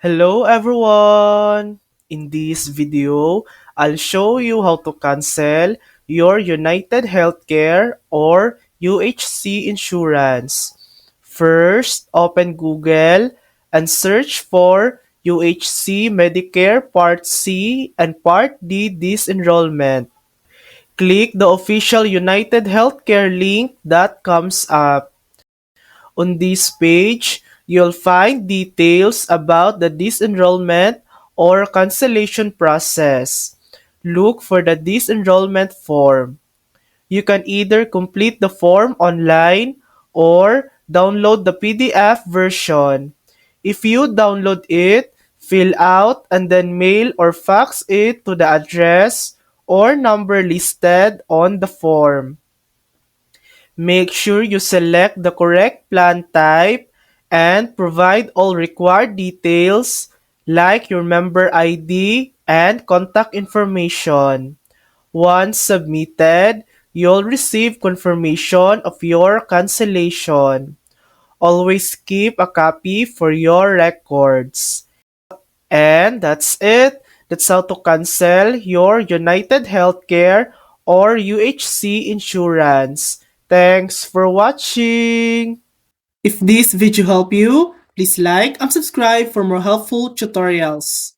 Hello everyone! In this video, I'll show you how to cancel your United Healthcare or UHC insurance. First, open Google and search for UHC Medicare Part C and Part D disenrollment. Click the official United Healthcare link that comes up. On this page, you'll find details about the disenrollment or cancellation process. Look for the disenrollment form. You can either complete the form online or download the PDF version. If you download it, fill out and then mail or fax it to the address or number listed on the form. Make sure you select the correct plan type and provide all required details like your member ID and contact information. Once submitted, you'll receive confirmation of your cancellation. Always keep a copy for your records. And that's it. That's how to cancel your United Healthcare or UHC insurance. Thanks for watching. If this video helped you, please like and subscribe for more helpful tutorials.